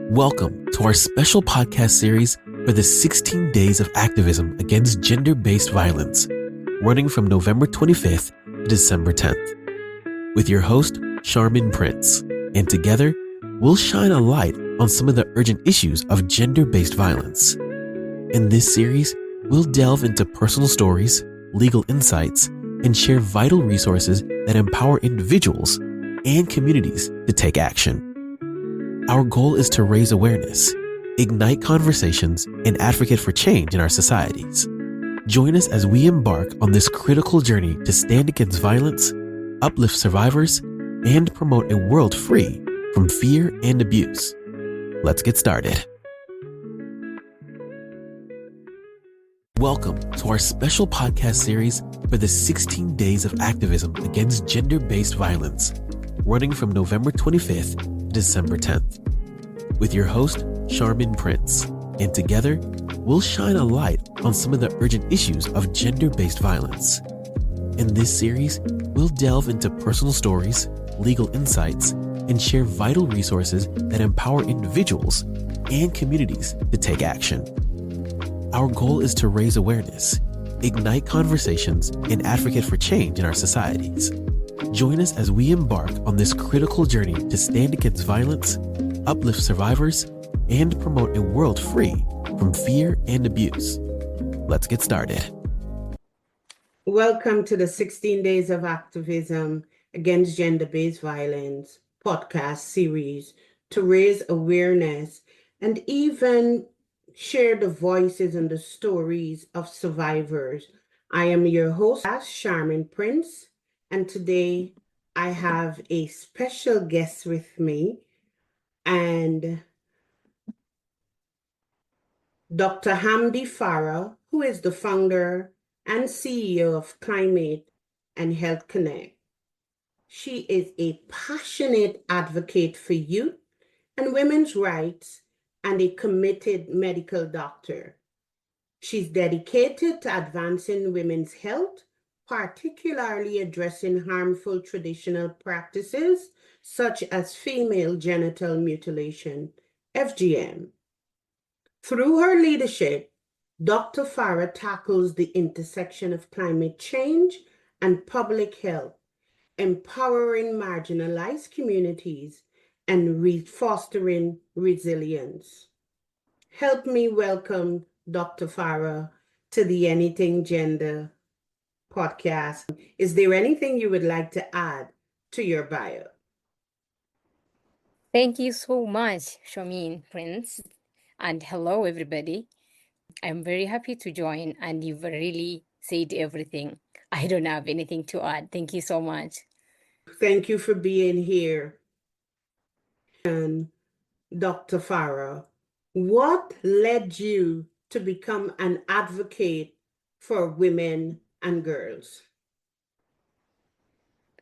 Welcome to our special podcast series for the 16 Days of Activism Against Gender-Based Violence, running from November 25th to December 10th, with your host, Charmin Prince. And together, we'll shine a light on some of the urgent issues of gender-based violence. In this series, we'll delve into personal stories, legal insights, and share vital resources that empower individuals and communities to take action. Our goal is to raise awareness, ignite conversations, and advocate for change in our societies. Join us as we embark on this critical journey to stand against violence, uplift survivors, and promote a world free from fear and abuse. Let's get started. Welcome to our special podcast series for the 16 Days of Activism Against Gender-Based Violence, running from November 25th to December 10th, with your host, Charmin Prince. And together, we'll shine a light on some of the urgent issues of gender-based violence. In this series, we'll delve into personal stories, legal insights, and share vital resources that empower individuals and communities to take action. Our goal is to raise awareness, ignite conversations, and advocate for change in our societies. Join us as we embark on this critical journey to stand against violence, uplift survivors, and promote a world free from fear and abuse. Let's get started. Welcome to the 16 Days of Activism Against Gender-Based Violence podcast series to raise awareness and even share the voices and the stories of survivors. I am your host, Charmin Prince, and today I have a special guest with me, and Dr. Hamdi Farah, who is the founder and CEO of Climate and Health Connect. She is a passionate advocate for youth and women's rights and a committed medical doctor. She's dedicated to advancing women's health, particularly addressing harmful traditional practices such as female genital mutilation, FGM. Through her leadership, Dr. Farah tackles the intersection of climate change and public health, empowering marginalized communities and fostering resilience. Help me welcome Dr. Farah to the Anything Gender podcast. Is there anything you would like to add to your bio? Thank you so much, Shamin Prince, and hello, everybody. I'm very happy to join, and you've really said everything. I don't have anything to add. Thank you so much. Thank you for being here. And Dr. Farah, what led you to become an advocate for women and girls?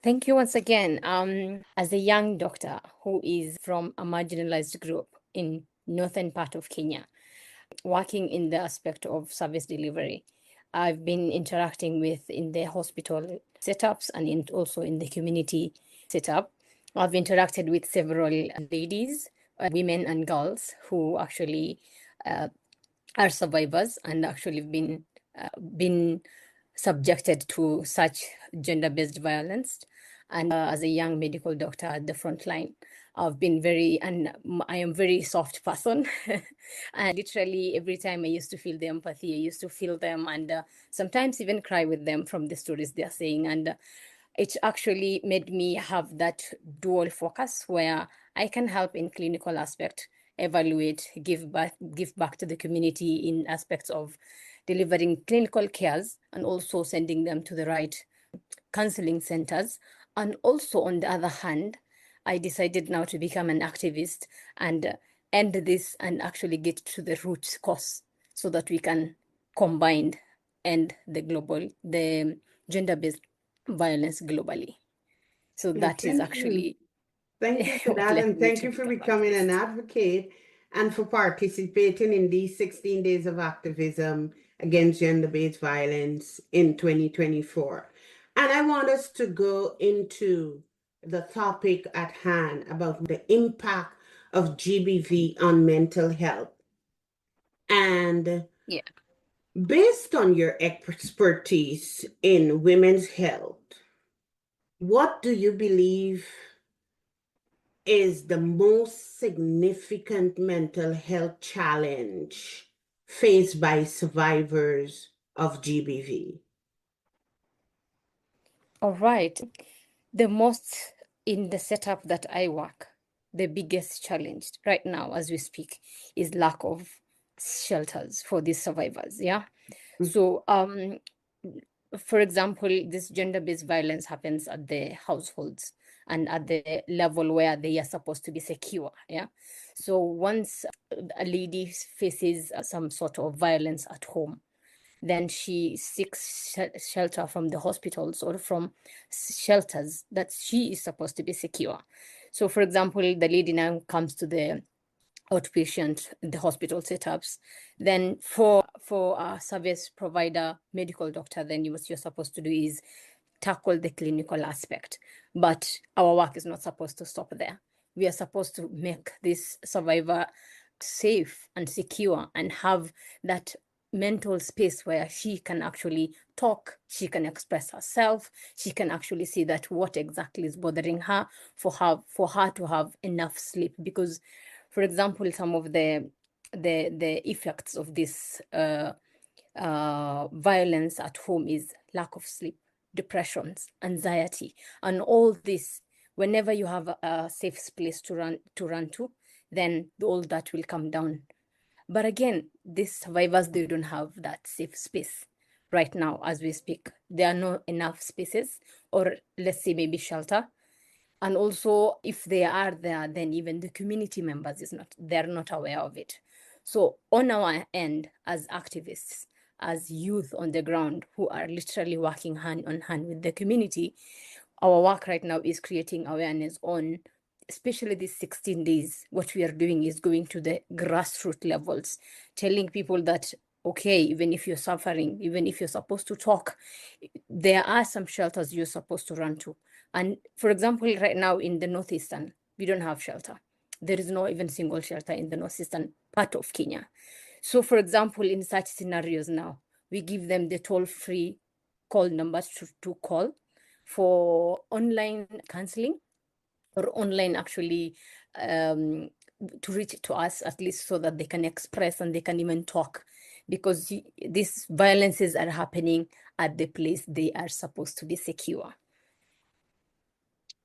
Thank you once again. As a young doctor who is from a marginalized group in northern part of Kenya, working in the aspect of service delivery, I've been interacting with in the hospital setups and also in the community setup. I've interacted with several ladies, women and girls who actually are survivors and actually been subjected to such gender-based violence. And as a young medical doctor at the front line, I am very soft person. And literally every time I used to feel the empathy, I used to feel them and sometimes even cry with them from the stories they're saying. And it actually made me have that dual focus where I can help in clinical aspect, evaluate, give back to the community in aspects of delivering clinical cares and also sending them to the right counseling centers. And also on the other hand, I decided now to become an activist and end this and actually get to the root cause so that we can combine end the gender-based violence globally. So that is actually... Thank you for that, and thank you for becoming an advocate and for participating in these 16 Days of Activism Against Gender-Based Violence in 2024. And I want us to go into the topic at hand about the impact of GBV on mental health. And Yeah. based on your expertise in women's health, what do you believe is the most significant mental health challenge faced by survivors of GBV? All right. The most in the setup that I work, the biggest challenge right now as we speak is lack of shelters for these survivors. Yeah. So for example, this gender-based violence happens at the households and at the level where they are supposed to be secure. Yeah. So once a lady faces some sort of violence at home, then she seeks shelter from the hospitals or from shelters that she is supposed to be secure. So, for example, the lady now comes to the outpatient, the hospital setups. Then for a service provider, medical doctor, then what you're supposed to do is tackle the clinical aspect. But our work is not supposed to stop there. We are supposed to make this survivor safe and secure and have that mental space where she can actually talk, she can express herself, she can actually see that what exactly is bothering her, for her to have enough sleep. Because, for example, some of the effects of this violence at home is lack of sleep, depressions, anxiety, and all this. Whenever you have a safe place to run to, then all that will come down. But again, these survivors, they don't have that safe space right now as we speak. There are not enough spaces, or let's say maybe shelter. And also, if they are there, then even the community members they're not aware of it. So on our end, as activists, as youth on the ground who are literally working hand on hand with the community, our work right now is creating awareness on, especially these 16 days. What we are doing is going to the grassroots levels, telling people that, okay, even if you're suffering, even if you're supposed to talk, there are some shelters you're supposed to run to. And for example, right now in the Northeastern, we don't have shelter. There is no even single shelter in the Northeastern part of Kenya. So for example, in such scenarios now, we give them the toll-free call numbers to call for online counseling, or online actually to reach to us, at least so that they can express and they can even talk, because these violences are happening at the place they are supposed to be secure.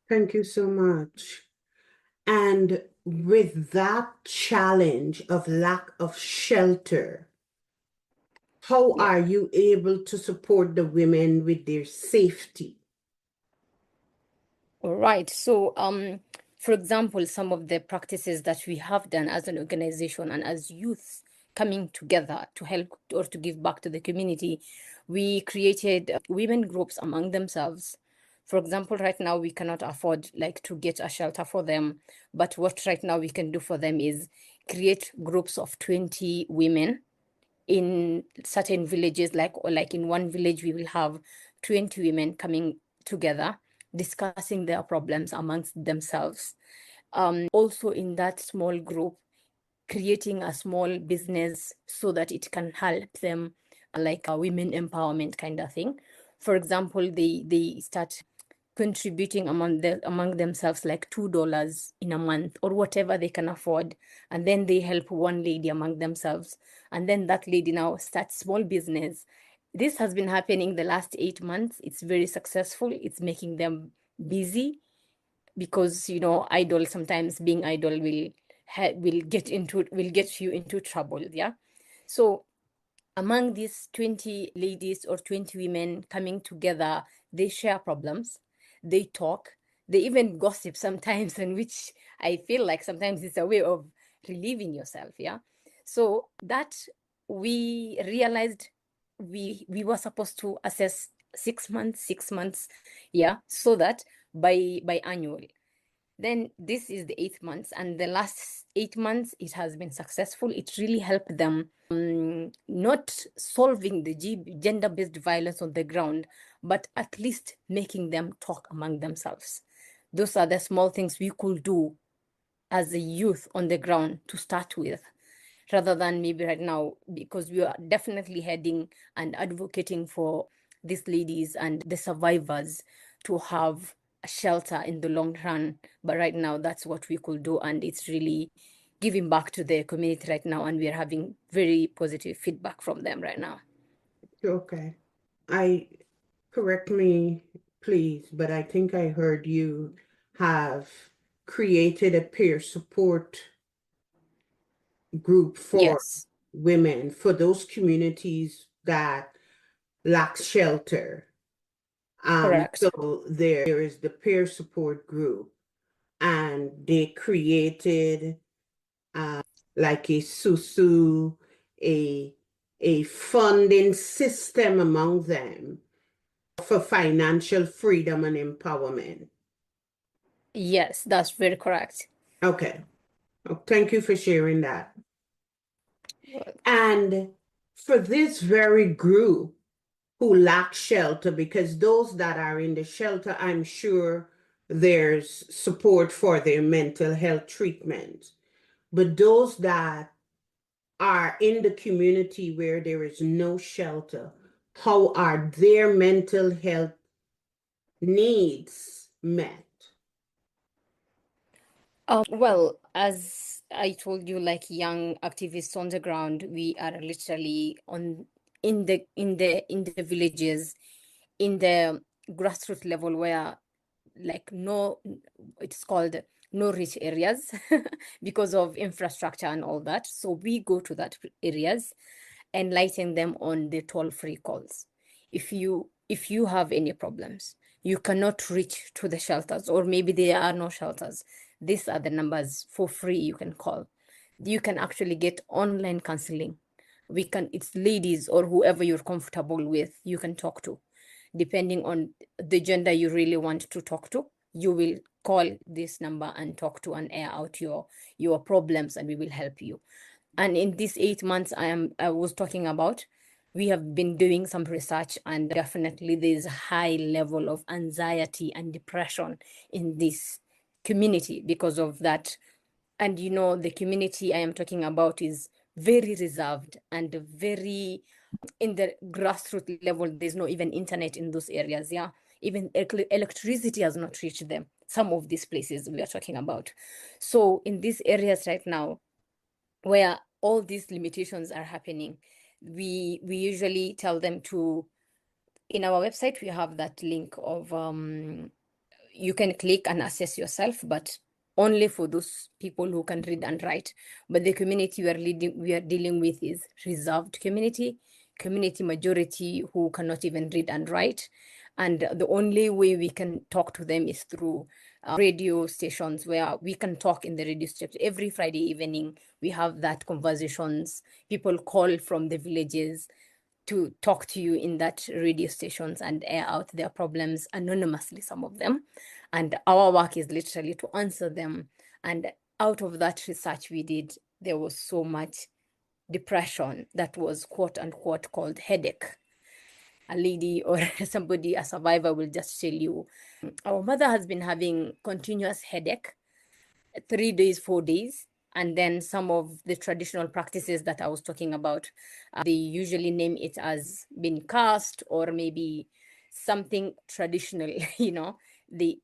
Thank you so much. And with that challenge of lack of shelter, how are you able to support the women with their safety? All right. So, for example, some of the practices that we have done as an organization and as youth coming together to help or to give back to the community, we created women groups among themselves. For example, right now we cannot afford to get a shelter for them, but what right now we can do for them is create groups of 20 women in certain villages. Like in one village, we will have 20 women coming together, discussing their problems amongst themselves. Also in that small group, creating a small business so that it can help them, like a women empowerment kind of thing. For example, they start contributing among themselves like $2 in a month or whatever they can afford, and then they help one lady among themselves, and then that lady now starts small business. This has been happening the last 8 months. It's very successful. It's making them busy, because idle, sometimes being idle will get you into trouble. Yeah. So among these 20 ladies or 20 women coming together, they share problems, they talk, they even gossip sometimes, and which I feel like sometimes it's a way of relieving yourself. Yeah. So that we realized we were supposed to assess 6 months, yeah, so that by annual. Then this is the 8 months, and the last 8 months it has been successful. It really helped them, not solving the gender-based violence on the ground, but at least making them talk among themselves. Those are the small things we could do as a youth on the ground to start with, rather than maybe right now, because we are definitely heading and advocating for these ladies and the survivors to have a shelter in the long run. But right now, that's what we could do. And it's really giving back to the community right now. And we are having very positive feedback from them right now. Okay. Correct me, please, but I think I heard you have created a peer support group for Yes, women, for those communities that lack shelter. correct. So there is the peer support group, and they created like a susu, a funding system among them for financial freedom and empowerment. Yes, that's very correct. Okay. Oh, thank you for sharing that. And for this very group who lack shelter, because those that are in the shelter, I'm sure there's support for their mental health treatment. But those that are in the community where there is no shelter, how are their mental health needs met? Well, as I told you, like young activists on the ground, we are literally on in the villages, in the grassroots level, where like no, it's called no reach areas because of infrastructure and all that. So we go to that areas, enlighten them on the toll-free calls. If you have any problems, you cannot reach to the shelters, or maybe there are no shelters. These are the numbers for free you can call. You can actually get online counseling. It's ladies or whoever you're comfortable with, you can talk to. Depending on the gender you really want to talk to, you will call this number and talk to and air out your problems, and we will help you. And in these 8 months I was talking about, we have been doing some research, and definitely there's a high level of anxiety and depression in this community because of that. And the community I am talking about is very reserved and very in the grassroots level. There's no even internet in those areas. Yeah, even electricity has not reached them, some of these places we are talking about. So in these areas right now, where all these limitations are happening, we usually tell them to, in our website we have that link of you can click and assess yourself, but only for those people who can read and write. But the community we are dealing with is reserved community majority who cannot even read and write. And the only way we can talk to them is through radio stations, where we can talk in the radio station. Every Friday evening, we have that conversations. People call from the villages to talk to you in that radio stations and air out their problems anonymously, some of them. And our work is literally to answer them. And out of that research we did, there was so much depression that was quote unquote called headache. A lady or somebody, a survivor, will just tell you, our mother has been having continuous headache 3 days, 4 days. And then some of the traditional practices that I was talking about, they usually name it as being cast or maybe something traditional,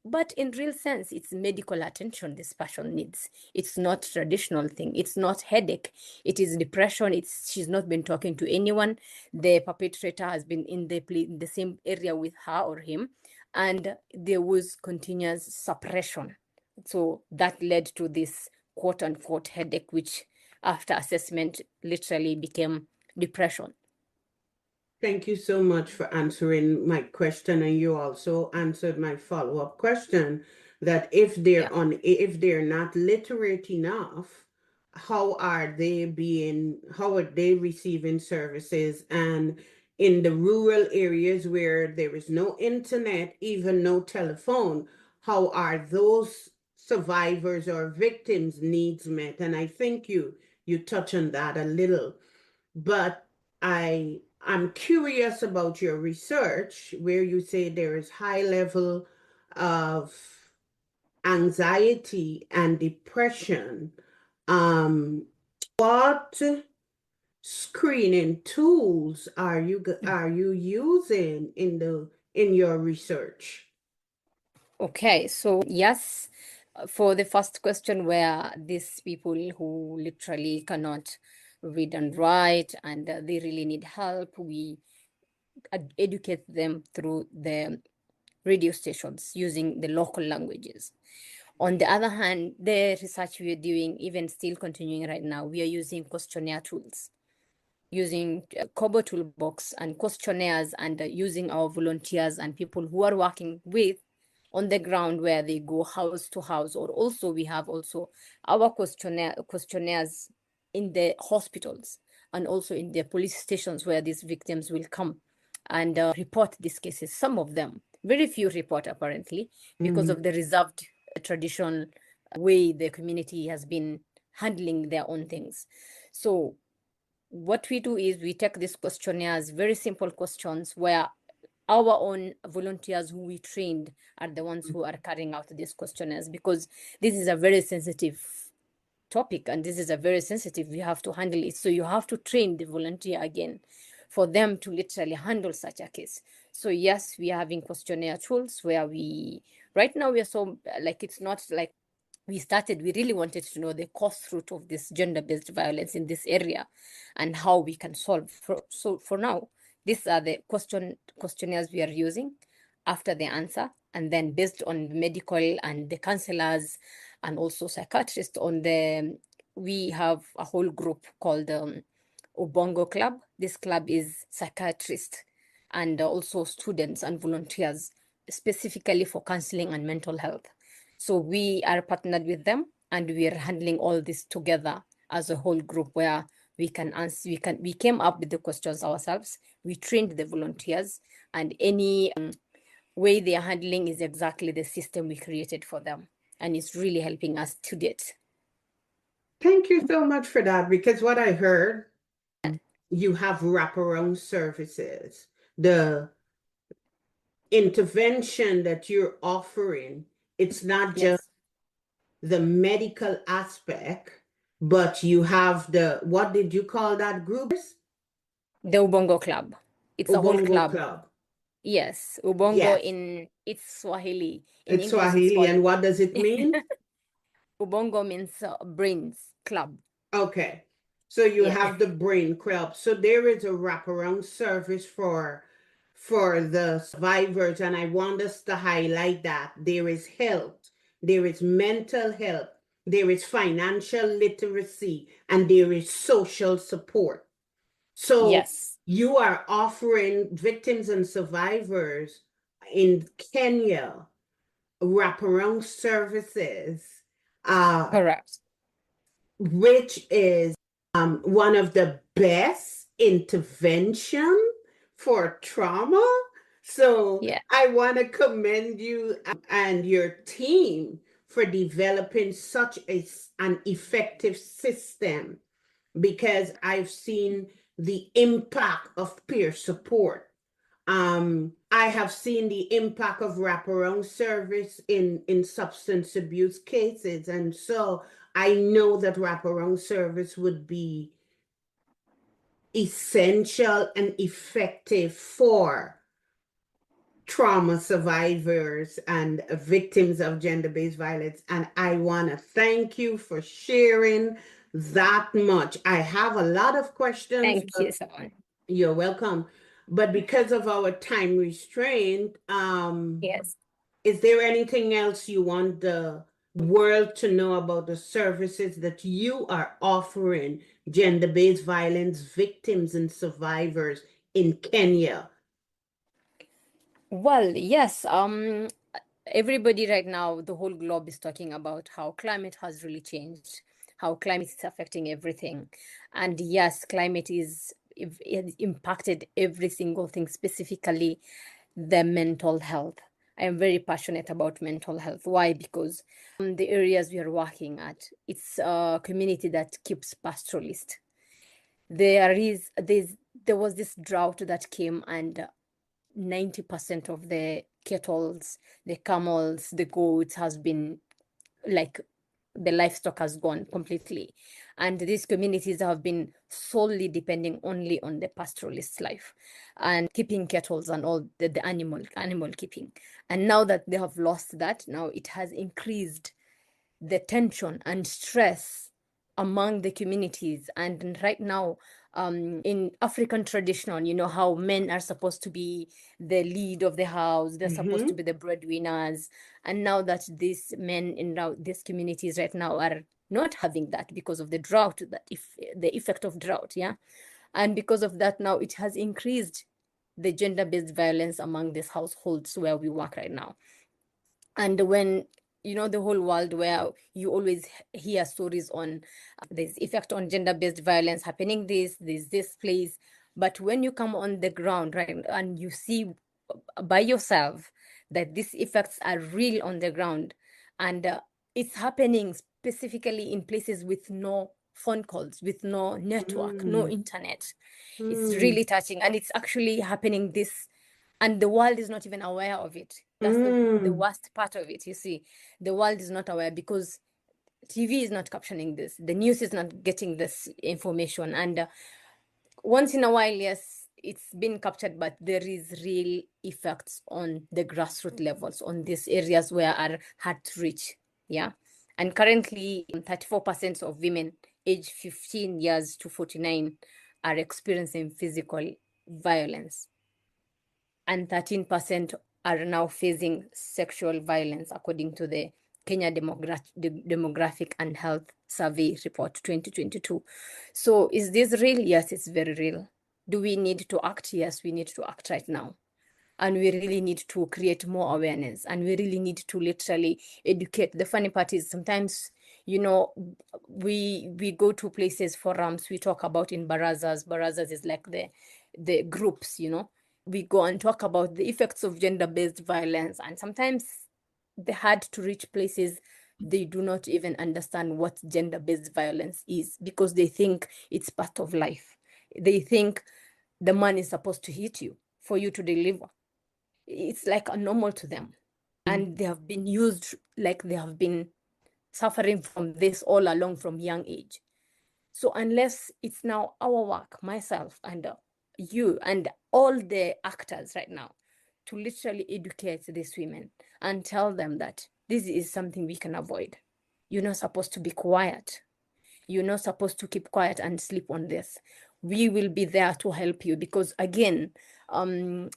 but in real sense, it's medical attention this person needs. It's not traditional thing. It's not headache. It is depression. She's not been talking to anyone. The perpetrator has been in the same area with her or him, and there was continuous suppression. So that led to this quote unquote headache, which after assessment literally became depression. Thank you so much for answering my question, and you also answered my follow-up question that if Yeah. if they're not literate enough, how are they receiving services? And in the rural areas where there is no internet, even no telephone, how are those survivors or victims' needs met? And I think you touch on that a little. But I'm curious about your research where you say there is high level of anxiety and depression, what screening tools are you using in your research? Okay, so yes, for the first question, where these people who literally cannot read and write and they really need help, we educate them through the radio stations using the local languages. On the other hand, the research we are doing, even still continuing right now, we are using questionnaire tools, using Kobo Toolbox and questionnaires, and using our volunteers and people who are working with on the ground, where they go house to house, or also we have also our questionnaires in the hospitals and also in the police stations, where these victims will come and report these cases. Some of them, very few report apparently, because of the reserved traditional way the community has been handling their own things. So what we do is we take these questionnaires, very simple questions, where our own volunteers who we trained are the ones who are carrying out these questionnaires, because this is a very sensitive topic and this is a very sensitive, we have to handle it. So you have to train the volunteer again for them to literally handle such a case. So yes, we are having questionnaire tools where right now we are so, like, it's not like we really wanted to know the cause root of this gender-based violence in this area and how we can solve. So for now, these are the questionnaires we are using after the answer, and then based on medical and the counselors and also psychiatrists we have a whole group called Ubongo Club. This club is psychiatrists and also students and volunteers specifically for counseling and mental health. So we are partnered with them and we are handling all this together as a whole group, where we can answer, we came up with the questions ourselves, we trained the volunteers, and any way they are handling is exactly the system we created for them. And it's really helping us to date. Thank you so much for that, because what I heard, you have wraparound services. The intervention that you're offering, it's not just the medical aspect, but you have what did you call that group? The Ubongo Club. It's a whole Ubongo club. Yes, Ubongo, yes. It's Swahili. In It's English, Swahili, it's called, and what does it mean? Ubongo means brains club. Okay, so you have the brain club. So there is a wraparound service for the survivors, and I want us to highlight that there is health, there is mental health, there is financial literacy, and there is social support. So Yes, you are offering victims and survivors in Kenya wraparound services, correct. which is one of the best intervention for trauma. So Yeah. I want to commend you and your team for developing such an effective system, because I've seen the impact of peer support. I have seen the impact of wraparound service in substance abuse cases, and so I know that wraparound service would be essential and effective for trauma survivors and victims of gender-based violence. And I want to thank you for sharing that much. I have a lot of questions. Thank you so much. You're welcome. But because of our time restraint, Yes. is there anything else you want the world to know about the services that you are offering gender-based violence victims and survivors in Kenya? Well, yes. Everybody right now, the whole globe is talking about how climate has really changed, how climate is affecting everything. And yes, climate it impacted every single thing, specifically the mental health. I am very passionate about mental health. Why? Because the areas we are working at, it's a community that keeps pastoralist. There was this drought that came, and 90% of the kettles, the camels, the goats has been like the livestock has gone completely. And these communities have been solely depending only on the pastoralist life and keeping cattle and all the animal keeping. And now that they have lost that, now it has increased the tension and stress among the communities. And right now, in African tradition, you know how men are supposed to be the lead of the house, they're supposed to be the breadwinners. And now that these men in these communities right now are not having that because of the drought, the effect of drought, yeah. And because of that, now it has increased the gender-based violence among these households where we work right now. And when you know the whole world where you always hear stories on this effect on gender-based violence happening this place, but when you come on the ground, right, and you see by yourself that these effects are real on the ground, and it's happening specifically in places with no phone calls, with no network, no internet. It's really touching, and it's actually happening this, and the world is not even aware of it. That's the worst part of it. You see, the world is not aware because TV is not captioning this, the news is not getting this information. And once in a while, yes, it's been captured, but there is real effects on the grassroots levels on these areas where are hard to reach. Yeah. And currently 34% of women aged 15 years to 49 are experiencing physical violence, and 13% are now facing sexual violence, according to the Kenya Demographic and Health Survey Report 2022. So is this real? Yes, it's very real. Do we need to act? Yes, we need to act right now. And we really need to create more awareness, and we really need to literally educate. The funny part is sometimes, you know, we go to places, forums, we talk about in barazas. Barazas is like the groups, you know. We go and talk about the effects of gender-based violence, and sometimes the hard to reach places, they do not even understand what gender-based violence is, because they think it's part of life. They think the man is supposed to hit you for you to deliver. It's like a normal to them, and they have been used, like they have been suffering from this all along from young age. So unless it's now our work, myself and you and all the actors right now, to literally educate these women and tell them that this is something we can avoid. You're not supposed to be quiet. You're not supposed to keep quiet and sleep on this. We will be there to help you, because again,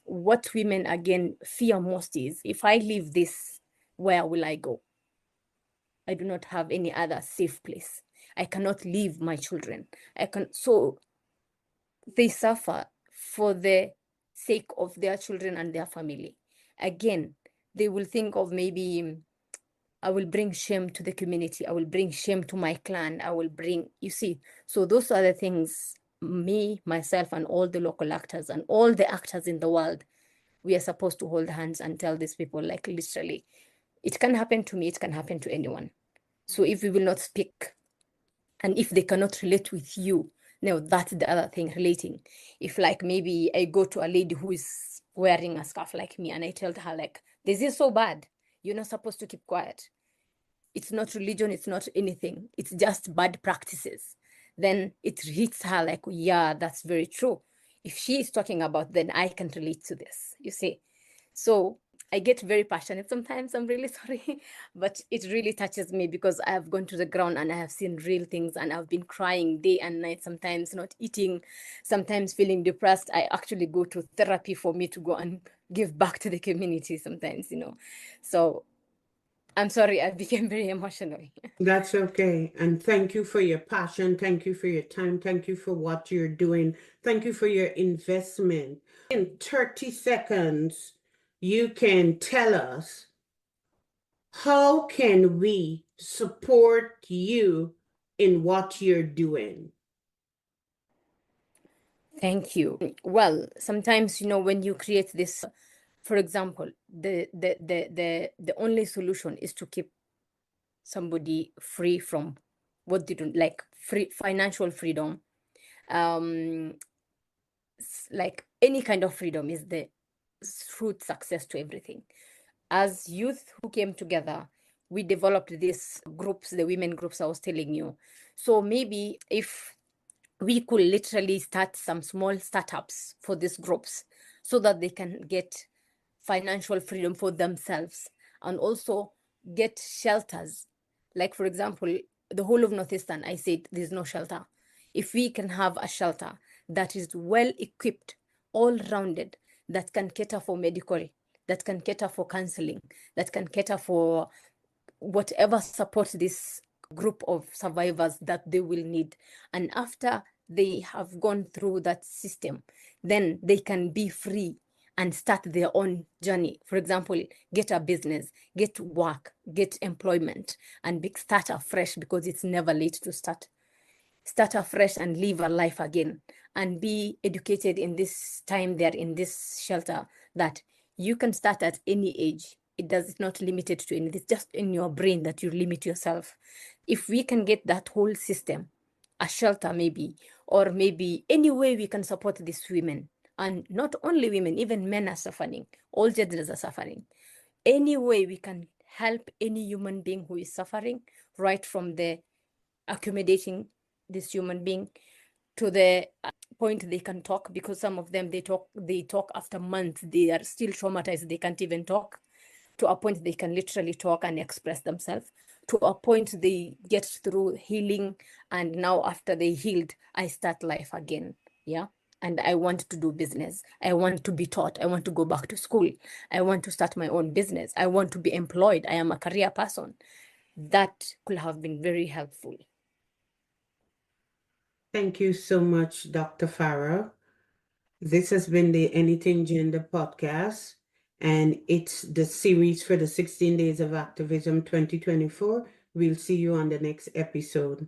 what women again fear most is, if I leave this, where will I go? I do not have any other safe place. I cannot leave my children. So they suffer for the sake of their children and their family. Again, they will think of maybe, I will bring shame to the community. I will bring shame to my clan. You see, so those are the things me, myself, and all the local actors and all the actors in the world, we are supposed to hold hands and tell these people, like literally, it can happen to me, it can happen to anyone. So if we will not speak, and if they cannot relate with you, now that's the other thing, relating. If like maybe I go to a lady who is wearing a scarf like me, and I tell her like, this is so bad, you're not supposed to keep quiet. It's not religion, it's not anything, it's just bad practices. Then it hits her like, yeah, that's very true. If she is talking about, then I can relate to this, you see. So I get very passionate sometimes, I'm really sorry, but it really touches me because I have gone to the ground and I have seen real things, and I've been crying day and night, sometimes not eating, sometimes feeling depressed. I actually go to therapy for me to go and give back to the community sometimes, you know. So I'm sorry, I became very emotional. That's okay. And thank you for your passion. Thank you for your time. Thank you for what you're doing. Thank you for your investment. In 30 seconds, you can tell us, how can we support you in what you're doing? Thank you. Well, sometimes, you know, when you create this, for example, the only solution is to keep somebody free from what they don't like, free financial freedom, like any kind of freedom is the root success to everything. As youth who came together, we developed these groups, the women groups I was telling you. So maybe if we could literally start some small startups for these groups so that they can get financial freedom for themselves and also get shelters. Like, for example, the whole of Northeastern, I said there's no shelter. If we can have a shelter that is well equipped, all rounded, that can cater for medical, that can cater for counseling, that can cater for whatever support this group of survivors that they will need. And after they have gone through that system, then they can be free and start their own journey. For example, get a business, get work, get employment, and start afresh, because it's never late to start afresh and live a life again, and be educated in this time they're in this shelter, that you can start at any age. It does not limited to anything. It's just in your brain that you limit yourself. If we can get that whole system, a shelter maybe, or maybe any way we can support these women, and not only women, even men are suffering, all genders are suffering. Any way we can help any human being who is suffering, right from the accommodating this human being to the point they can talk, because some of them, they talk after months, they are still traumatized, they can't even talk, to a point they can literally talk and express themselves, to a point they get through healing, and now after they healed, I start life again. Yeah. And I want to do business. I want to be taught. I want to go back to school. I want to start my own business. I want to be employed. I am a career person. That could have been very helpful. Thank you so much, Dr. Farah. This has been the Anything Gender podcast, and it's the series for the 16 Days of Activism 2024. We'll see you on the next episode.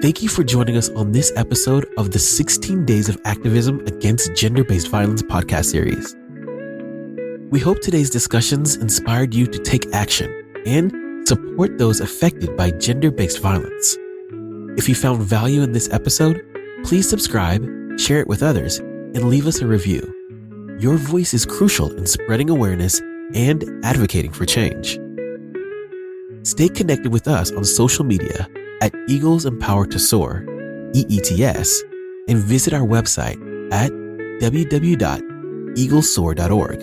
Thank you for joining us on this episode of the 16 Days of Activism Against Gender-Based Violence podcast series. We hope today's discussions inspired you to take action and support those affected by gender-based violence. If you found value in this episode, please subscribe, share it with others, and leave us a review. Your voice is crucial in spreading awareness and advocating for change. Stay connected with us on social media at Eagles Empower to Soar, EETS, and visit our website at www.eaglesoar.org.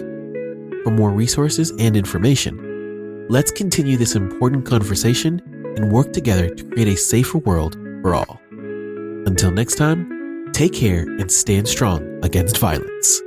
For more resources and information, let's continue this important conversation and work together to create a safer world for all. Until next time, take care and stand strong against violence.